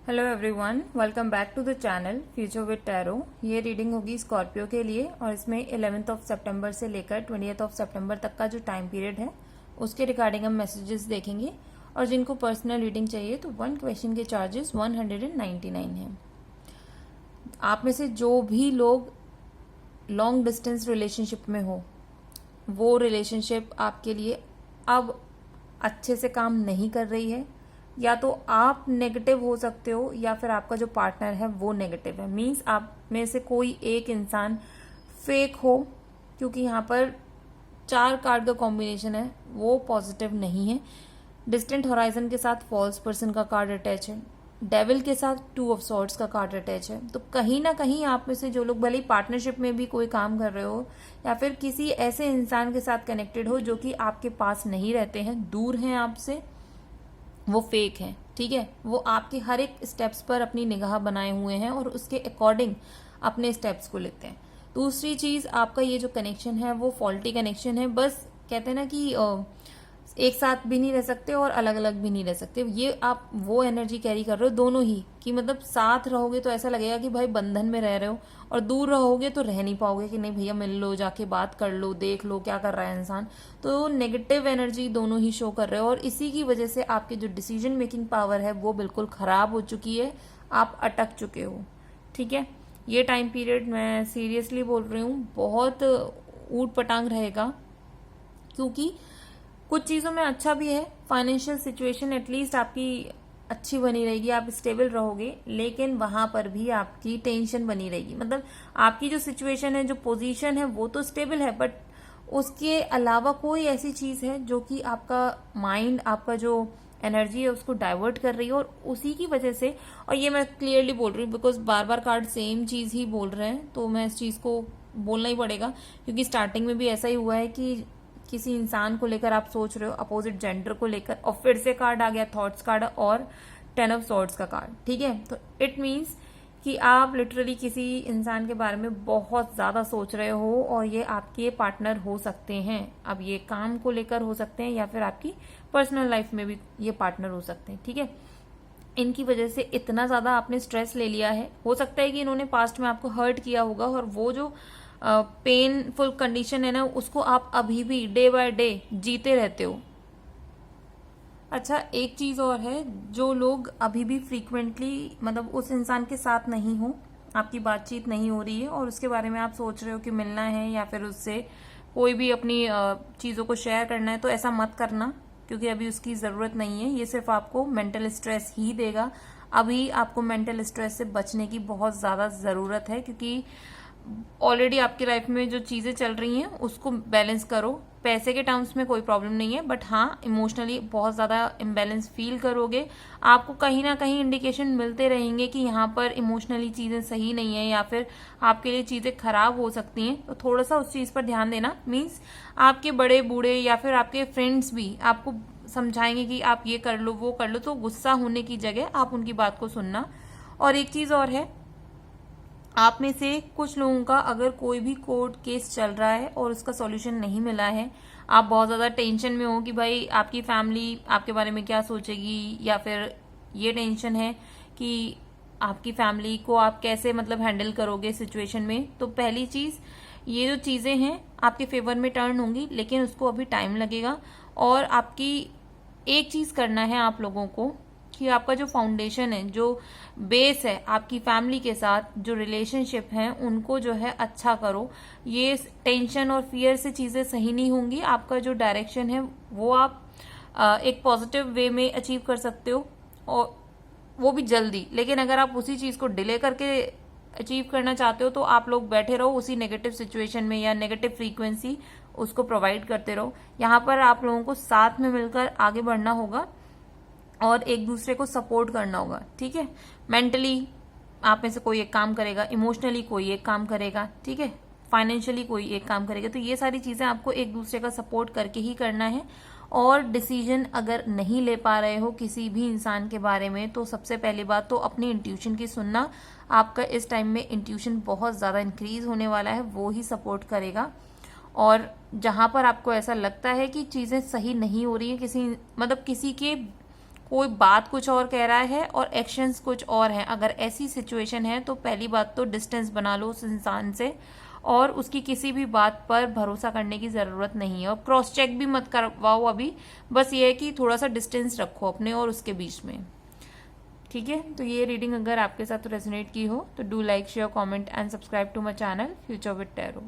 Hello everyone, welcome back to the channel future with tarot. ये reading होगी Scorpio के लिए और इसमें 11 सितंबर से लेकर 20 सितंबर तक का जो टाइम पीरियड है उसके रिगार्डिंग हम मैसेजेस देखेंगे। और जिनको पर्सनल रीडिंग चाहिए तो 1 क्वेश्चन के चार्जेस 199 हैं। आप में से जो भी लोग लॉन्ग डिस्टेंस रिलेशनशिप में हो, वो रिलेशनशिप आपके लिए अब अच्छे से काम नहीं कर रही है, या तो आप नेगेटिव हो सकते हो या फिर आपका जो पार्टनर है वो नेगेटिव है। मीन्स आप में से कोई एक इंसान फेक हो, क्योंकि यहाँ पर 4 कार्ड का कॉम्बिनेशन है वो पॉजिटिव नहीं है। डिस्टेंट होराइजन के साथ फॉल्स पर्सन का कार्ड अटैच है, डेविल के साथ 2 ऑफ सॉर्ड्स का कार्ड अटैच है। तो कहीं ना कहीं आप में से जो लोग भले पार्टनरशिप में भी कोई काम कर रहे हो या फिर किसी ऐसे इंसान के साथ कनेक्टेड हो जो कि आपके पास नहीं रहते हैं, दूर हैं आपसे, वो फेक है। ठीक है, वो आपके हर एक स्टेप्स पर अपनी निगाह बनाए हुए हैं और उसके अकॉर्डिंग अपने स्टेप्स को लेते हैं। दूसरी चीज, आपका ये जो कनेक्शन है वो फॉल्टी कनेक्शन है। बस कहते हैं ना कि एक साथ भी नहीं रह सकते और अलग अलग भी नहीं रह सकते। ये आप वो एनर्जी कैरी कर रहे हो दोनों ही, कि मतलब साथ रहोगे तो ऐसा लगेगा कि भाई बंधन में रह रहे हो, और दूर रहोगे तो रह नहीं पाओगे कि नहीं भैया मिल लो, जाके बात कर लो, देख लो क्या कर रहा है इंसान। तो नेगेटिव एनर्जी दोनों ही शो कर रहे हो और इसी की वजह से आपकी जो डिसीजन मेकिंग पावर है वो बिल्कुल खराब हो चुकी है, आप अटक चुके हो। ठीक है, ये टाइम पीरियड मैं सीरियसली बोल रही हूँ बहुत ऊट पटांग रहेगा, क्योंकि कुछ चीजों में अच्छा भी है। फाइनेंशियल सिचुएशन एटलीस्ट आपकी अच्छी बनी रहेगी, आप स्टेबल रहोगे, लेकिन वहां पर भी आपकी टेंशन बनी रहेगी। मतलब आपकी जो सिचुएशन है, जो पोजीशन है वो तो स्टेबल है, बट उसके अलावा कोई ऐसी चीज है जो कि आपका माइंड, आपका जो एनर्जी है उसको डाइवर्ट कर रही है, और उसी की वजह से, और ये मैं क्लियरली बोल रही हूँ because bar bar card same चीज ही बोल रहे हैं, तो मैं इस चीज को बोलना ही पड़ेगा, क्योंकि स्टार्टिंग में भी ऐसा ही हुआ है कि किसी इंसान को लेकर आप सोच रहे हो, अपोजिट जेंडर को लेकर, और फिर से कार्ड आ गया थॉट्स कार्ड और 10 ऑफ सॉर्ड्स का कार्ड। ठीक है, तो इट मीन्स कि आप लिटरली किसी इंसान के बारे में बहुत ज्यादा सोच रहे हो और ये आपके पार्टनर हो सकते हैं। अब ये काम को लेकर हो सकते हैं या फिर आपकी पर्सनल लाइफ में भी ये पार्टनर हो सकते हैं। ठीक है, इनकी वजह से इतना ज्यादा आपने स्ट्रेस ले लिया है, हो सकता है कि इन्होंने पास्ट में आपको हर्ट किया होगा, और वो जो पेनफुल कंडीशन है ना उसको आप अभी भी डे बाय डे जीते रहते हो। अच्छा, एक चीज और है, जो लोग अभी भी फ्रीक्वेंटली मतलब उस इंसान के साथ नहीं हो, आपकी बातचीत नहीं हो रही है और उसके बारे में आप सोच रहे हो कि मिलना है या फिर उससे कोई भी अपनी चीजों को शेयर करना है, तो ऐसा मत करना, क्योंकि अभी उसकी जरूरत नहीं है। ये सिर्फ आपको मेंटल स्ट्रेस ही देगा। अभी आपको मेंटल स्ट्रेस से बचने की बहुत ज्यादा जरूरत है, क्योंकि ऑलरेडी आपकी लाइफ में जो चीजें चल रही हैं उसको बैलेंस करो। पैसे के टर्म्स में कोई प्रॉब्लम नहीं है, बट हाँ इमोशनली बहुत ज्यादा इम्बैलेंस फील करोगे। आपको कहीं ना कहीं इंडिकेशन मिलते रहेंगे कि यहाँ पर इमोशनली चीजें सही नहीं है या फिर आपके लिए चीजें खराब हो सकती हैं, तो थोड़ा सा उस चीज पर ध्यान देना। मीन्स आपके बड़े बूढ़े या फिर आपके फ्रेंड्स भी आपको समझाएंगे कि आप ये कर लो वो कर लो, तो गुस्सा होने की जगह आप उनकी बात को सुनना। और एक चीज और है, आप में से कुछ लोगों का अगर कोई भी कोर्ट केस चल रहा है और उसका सॉल्यूशन नहीं मिला है, आप बहुत ज्यादा टेंशन में हो कि भाई आपकी फैमिली आपके बारे में क्या सोचेगी, या फिर ये टेंशन है कि आपकी फैमिली को आप कैसे मतलब हैंडल करोगे सिचुएशन में। तो पहली चीज, ये जो चीजें हैं आपके फेवर में टर्न होंगी, लेकिन उसको अभी टाइम लगेगा। और आपकी एक चीज करना है आप लोगों को, कि आपका जो फाउंडेशन है, जो बेस है आपकी फैमिली के साथ जो रिलेशनशिप है, उनको जो है अच्छा करो। ये टेंशन और फियर से चीजें सही नहीं होंगी। आपका जो डायरेक्शन है वो आप एक पॉजिटिव वे में अचीव कर सकते हो, और वो भी जल्दी। लेकिन अगर आप उसी चीज को डिले करके अचीव करना चाहते हो तो आप लोग बैठे रहो उसी नेगेटिव सिचुएशन में, या नेगेटिव फ्रीक्वेंसी उसको प्रोवाइड करते रहो। यहाँ पर आप लोगों को साथ में मिलकर आगे बढ़ना होगा और एक दूसरे को सपोर्ट करना होगा। ठीक है, मेंटली आप में से कोई एक काम करेगा, इमोशनली कोई एक काम करेगा, ठीक है, फाइनेंशियली कोई एक काम करेगा। तो ये सारी चीजें आपको एक दूसरे का सपोर्ट करके ही करना है। और डिसीजन अगर नहीं ले पा रहे हो किसी भी इंसान के बारे में, तो सबसे पहली बात तो अपनी इंट्यूशन की सुनना। आपका इस टाइम में इंट्यूशन बहुत ज्यादा इंक्रीज होने वाला है, वो ही सपोर्ट करेगा। और जहां पर आपको ऐसा लगता है कि चीजें सही नहीं हो रही है, किसी मतलब किसी के कोई बात कुछ और कह रहा है और एक्शंस कुछ और हैं। अगर ऐसी सिचुएशन है तो पहली बात तो डिस्टेंस बना लो उस इंसान से और उसकी किसी भी बात पर भरोसा करने की ज़रूरत नहीं है। और क्रॉस चेक भी मत करवाओ अभी, बस ये है कि थोड़ा सा डिस्टेंस रखो अपने और उसके बीच में। ठीक है, तो ये रीडिंग अगर आपके साथ रेजोनेट की हो तो do like, share, comment and subscribe to my channel future with tarot.